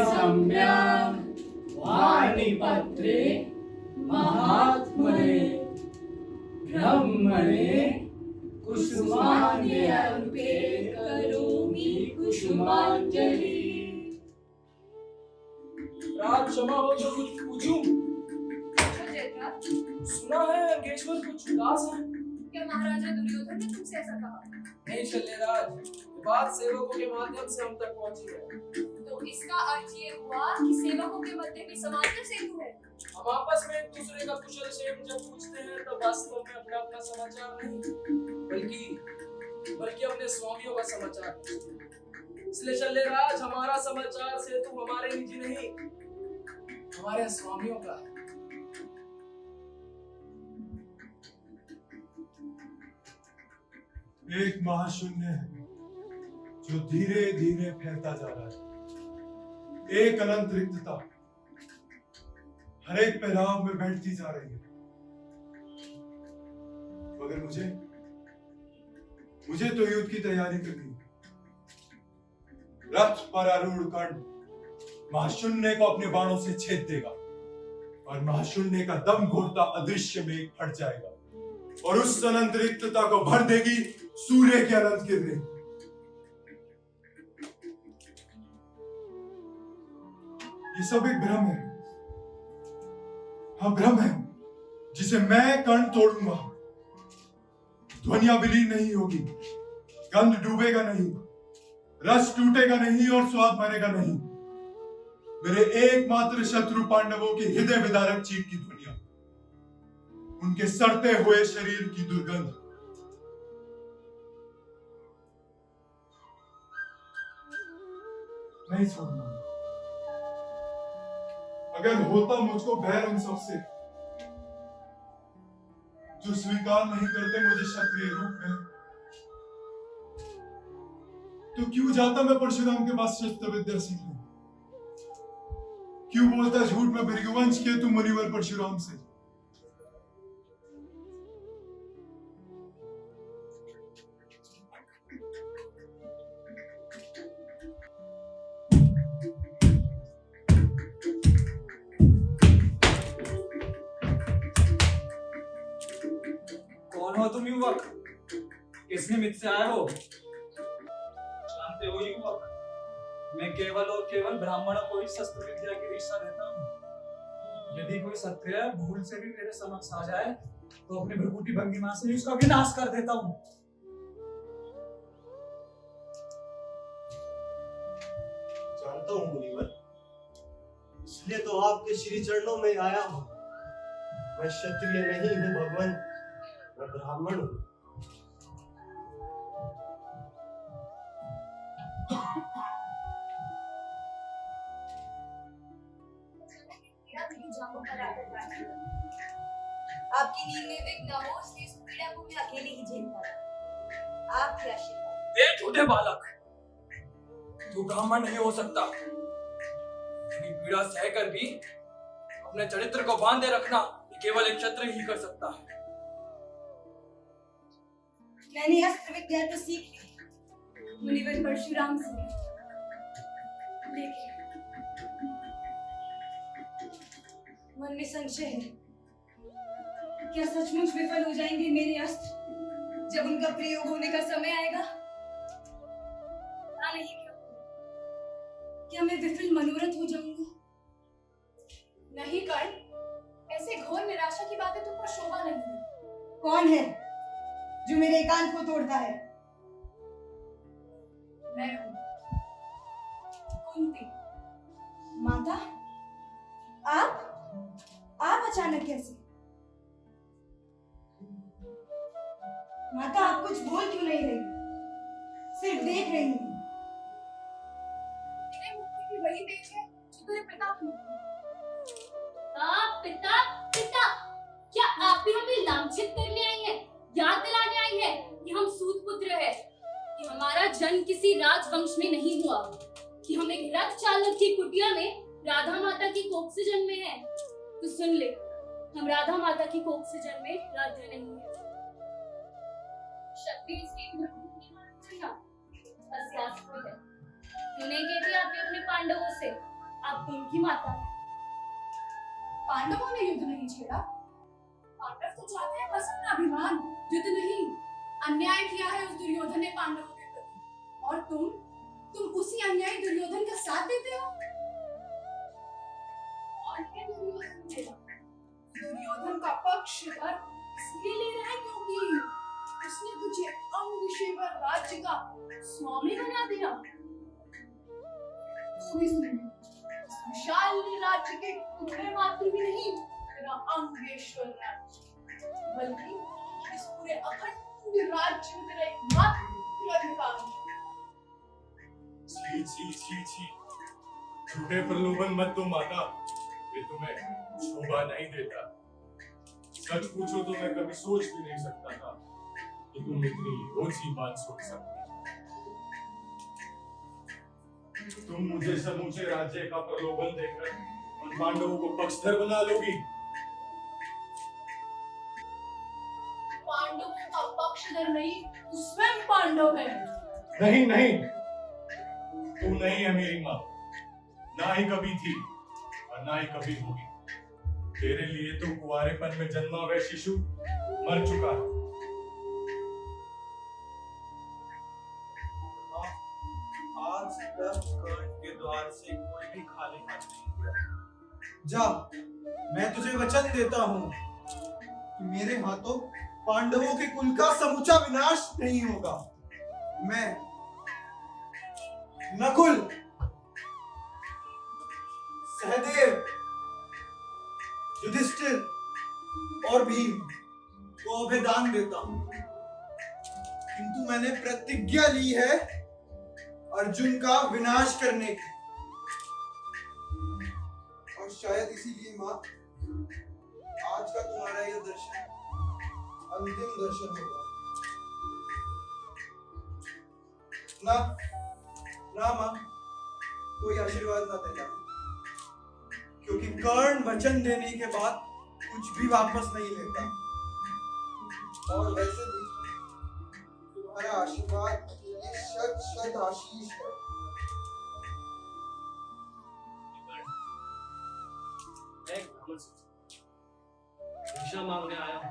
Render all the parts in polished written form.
सम्यक् वाणिपत्रे महात्मने ब्रह्मणे कुसुमान्यर्पे करोमि कुसुमांजलि। रात क्षमा हो तो कुछ पूछूं? सुना है अंगेश्वर कुछ उदास है। क्या महाराजा दुर्योधन ने तुमसे ऐसा कहा? नहीं शल्यराज, ये बात सेवकों के माध्यम से हम तक पहुंची है। तो इसका अर्थ ये हुआ कि सेवकों के मध्य भी समांतर सेतु है। हम आपस में एक दूसरे का कुशल क्षेम जब पूछते हैं तो वास्तव में अपना अपना समाचार नहीं बल्कि अपने स्वामियों का समाचार। इसलिए शल्यराज, हमारा समाचार सेतु हमारे निजी नहीं, हमारे स्वामियों का है। एक महाशून्य है जो धीरे धीरे फैलता जा रहा है। एक अनंत रिक्तता हर एक पहराव में बैठती जा रही है। मगर मुझे तो युद्ध की तैयारी करनी है। रथ पर आरूढ़ कर्ण महाशून्य को अपने बाणों से छेद देगा और महाशून्य का दम घोटता अदृश्य में फट जाएगा और उस अनंत रिक्तता को भर देगी सूर्य की अनंत किरणें। ये सब एक भ्रम है। हाँ, भ्रम है जिसे मैं कर्ण तोड़ूंगा। ध्वनियां विलीन नहीं होगी, गंध डूबेगा नहीं, रस टूटेगा नहीं और स्वाद मरेगा नहीं। मेरे एकमात्र शत्रु पांडवों के हृदय विदारक चीख की ध्वनियां, उनके सड़ते हुए शरीर की दुर्गंध। नहीं छोड़ना। अगर होता मुझको बैर उन सबसे जो स्वीकार नहीं करते मुझे क्षत्रिय रूप में, तो क्यों जाता मैं परशुराम के पास शस्त्र विद्या सीखने? क्यों बोलता झूठ में भृगुवंश के तू मुनिवर परशुराम से? कौन हो तुम युवक? किस निमित्त से आए हो? जानते हो युवक, मैं केवल और केवल ब्राह्मणों को ही शस्त्र विद्या की दीक्षा देता हूँ। यदि कोई क्षत्रिय भूल से भी मेरे समक्ष आ जाए तो अपनी भ्रुकुटी भंगिमा से उसका विनाश कर देता हूँ। जानता हूँ मुनिवर, इसलिए तो आपके श्री चरणों में आया हूँ। मैं क्षत्रिय नहीं हूँ भगवान, मैं ब्राह्मण हूँ। आपकी नींद में विघ्न न हो, इसलिए इस पीड़ा को मैं अकेले ही झेल पाऊं। आपके आशीर्वाद। ए छोटे बालक, तू ब्राह्मण नहीं हो सकता। इतनी पीड़ा सहकर भी अपने चरित्र को बांधे रखना केवल एक क्षत्रिय ही कर सकता है। मैंने अस्त्र विद्या तो सीख ली मुनिवर परशुराम से, लेकिन मन में संशय है, क्या सचमुच विफल हो जाएंगे मेरे अस्त्र जब उनका प्रयोग होने का समय आएगा? पता नहीं क्या मैं विफल मनोरथ हो जाऊंगा? नहीं कर्ण, ऐसे घोर निराशा की बातें तुम पर शोभा नहीं है। कौन है जो मेरे एकांत को तोड़ता है? मैं हूँ कुंती। माता, आप अचानक कैसे? माता, आप कुछ बोल क्यों नहीं रही, सिर्फ देख रही हैं? तेरे मुख में भी वही तेज है जो तेरे पिता में। पिता पिता, क्या आप भी हमें लांछित करने आई हैं? याद दिलाने आई है कि हम सूत पुत्र है, कि हमारा जन्म किसी राजवंश में नहीं हुआ, कि हम एक रथ चालक की कुटिया में राधा माता की कोख से जन्मे हैं। तो सुन ले, हम राधा माता की कोख से जन्मे राधे नहीं है। क्षत्रिय स्त्री भ्रमण है। सुनेंगे भी आपने अपने पांडवों से इनकी माता है। पांडवों ने युद्ध नहीं छेड़ा। पांडव तो चाहते हैं बस अपना अभिमान, युद्ध नहीं। अन्याय किया है उस दुर्योधन ने पांडवों के प्रति, और तुम उसी अन्यायी दुर्योधन का साथ देते हो। और ये दुर्योधन का पक्षधर इसलिए ले रहा है क्योंकि उसने तुझे अंगशेवर राज्य का स्वामी बना दिया। तू भी सुन, इस विशाल राज्य के टुकड़े मात्र भी नहीं, तेरा अंगेश्वर राज्य, बल्कि इस पूरे अखंड राज्य में तेरा एकमात्र अधिकार है। छी छी छी छी, झूठे प्रलोभन मत दो माता, ये तुम्हें शोभा नहीं देता। सच पूछो तो मैं कभी सोच भी नहीं सकता था कि तुम इतनी ओछी बात सोच सकती। तुम मुझे समूचे राज्य का प्रलोभन देकर उन पांडवों को पक्षधर बना लोगी। पांडवों का पक्षधर नहीं, तू स्वयं पांडव है। नहीं नहीं, तू नहीं है मेरी माँ, ना ही कभी थी और ना ही कभी होगी। तेरे लिए तो कुंवारेपन में जन्मा हुआ शिशु मर चुका है। आज तक कर्ण के द्वार से कोई भी खाली हाथ नहीं गया। जा, मैं तुझे वचन देता हूँ कि मेरे हाथों पांडवों के कुल का समूचा विनाश नहीं होगा। मैं नकुल, सहदेव, युधिष्ठिर और भीम को अभिदान देता हूं, किंतु मैंने प्रतिज्ञा ली है अर्जुन का विनाश करने की। और शायद इसीलिए मां, आज का तुम्हारा यह दर्शन अंतिम दर्शन होगा। ना मां, कोई आशीर्वाद ना देना, क्योंकि कर्ण वचन देने के बाद कुछ भी वापस नहीं लेता। और वैसे भी तुम्हारा आशीर्वाद ये शत शत आशीष है। भिक्षा मांगने आया हूँ।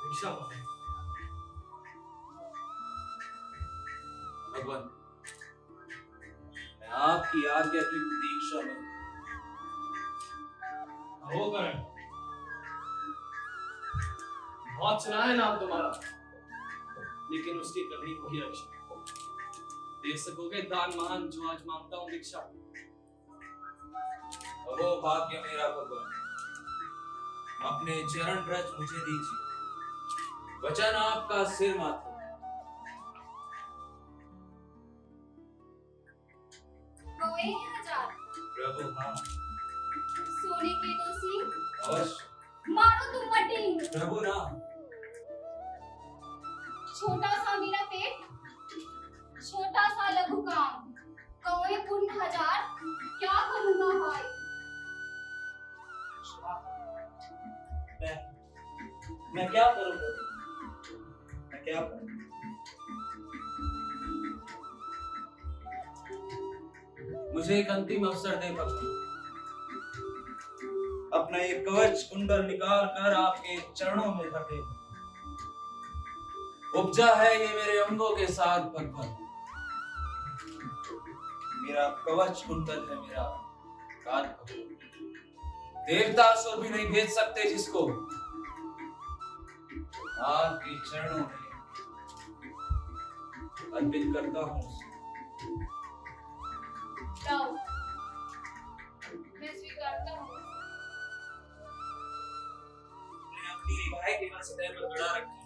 भिक्षा मांगने। भगवान, मैं आपकी आज्ञा की प्रतीक्षा में हो करण। बहुत सुना है नाम तुम्हारा, लेकिन उसकी करनी होगी अभिषेक। दे सकोगे दान मान जो आज मांगता हूँ भिक्षा? वो भाग्य मेरा भगवान, अपने चरण रज मुझे दीजिए, वचन आपका सिर माथे। रोए हैं हजार, प्रभु हाँ, सोने के दो सींग, अवश्य। मारो तुम मटी। प्रभु ना, छोटा सा मेरा पेट, छोटा सा लघु काम, कौए पुण्य हजार, क्या करूंगा भाई। मैं क्या करूंगा? मैं क्या करूं? मुझे एक अंतिम अवसर दे भगवान। अपना ये कवच कुंडल निकाल कर आपके चरणों में धर दे। उपजा है ये मेरे अंगों के साथ भगवान। मेरा कवच कुंडल है मेरा काल भगवान। देवता असुर भी नहीं भेज सकते जिसको। आपके चरणों में अर्पित करता हूँ। लाओ, मैं स्वीकारता हूँ। तुमने अपनी रिवाई केवल सदैव बरकरार रखी।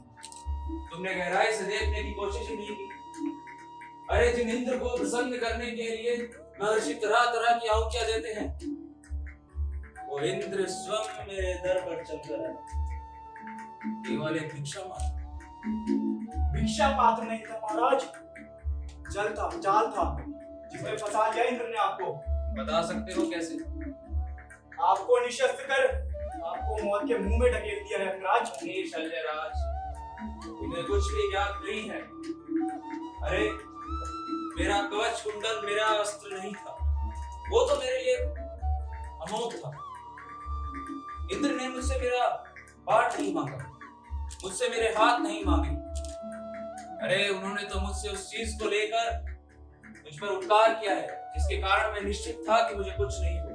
तुमने गहराई से देखने की कोशिश ही नहीं की। अरे जिन इंद्र को प्रसन्न करने के लिए महर्षि तरह तरह की आहुतियां देते हैं, वो इंद्र स्वयं मेरे दर पर चलकर है। केवल एक भिक्षा मांग। भिक्षा पात्र नहीं था महाराज, जल था, जाल था, जिसमें फंसा दिया इंद्र ने आपको। बता सकते हो कैसे? आपको निशस्त्र कर आपको मौत के मुंह में ढकेल दिया है राज। नहीं शल्यराज, इन्हें कुछ भी ज्ञात नहीं है। अरे मेरा कवच कुंडल मेरा अस्त्र नहीं था, वो तो मेरे लिए अमोघ था। इंद्र ने मुझसे मेरा बाट नहीं मांगा, मुझसे मेरे हाथ नहीं मांगे। अरे उन्होंने तो मुझसे उस चीज को लेकर मुझ पर उपकार किया है जिसके कारण मैं निश्चित था कि मुझे कुछ नहीं होगा।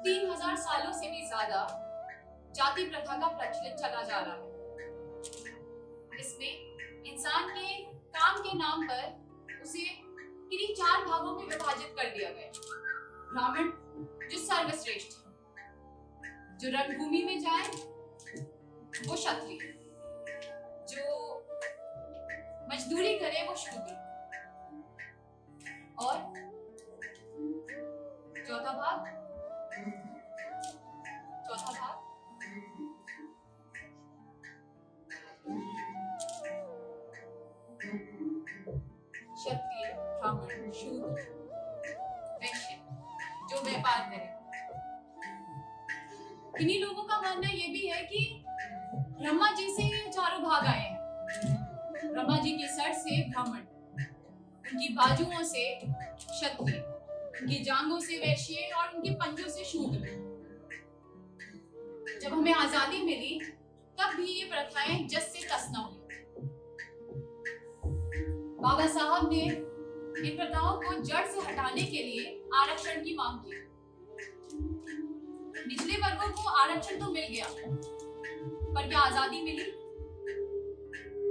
3000 सालों से भी ज्यादा जाति प्रथा का प्रचलित चला जा रहा है। इसमें इंसान के काम के नाम पर उसे किन्हीं 4 भागों में विभाजित कर दिया गया। ब्राह्मण जो सर्वश्रेष्ठ है, जो रणभूमि में जाए वो क्षत्रिय, जो मजदूरी करे वो शूद्र, और चौथा भाग क्षत्रिय, ब्राह्मण, शूद्र, वैश्य जो व्यापार करे। इन्हीं लोगों का मानना ये भी है कि ब्रह्मा जी से ये चारों भाग आए हैं। ब्रह्मा जी के सर से ब्राह्मण, उनकी बाजुओं से क्षत्रिय, उनकी जांघों से वैश्य और उनके पंजों से शूद्र। जब हमें आजादी मिली तब भी ये प्रथाएं जस से तस न हुई। बाबा साहब ने इन प्रथाओं को जड़ से हटाने के लिए आरक्षण की मांग की। निचले वर्गों को आरक्षण तो मिल गया, पर क्या आजादी मिली?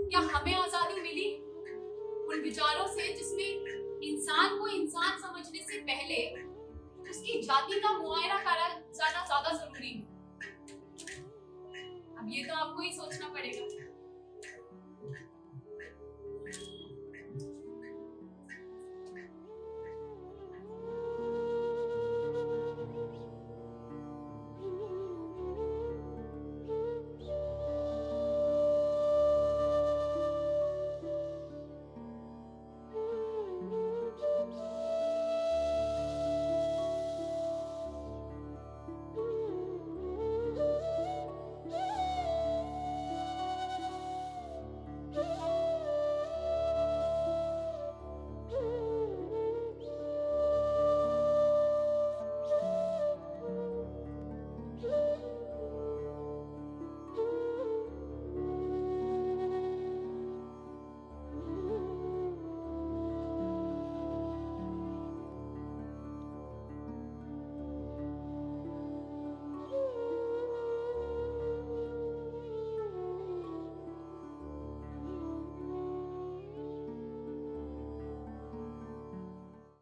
क्या हमें आजादी मिली उन विचारों से जिसमें इंसान को इंसान समझने से पहले उसकी जाति का मुआयना करा जाना ज्यादा जरूरी है? अब ये तो आपको ही सोचना पड़ेगा।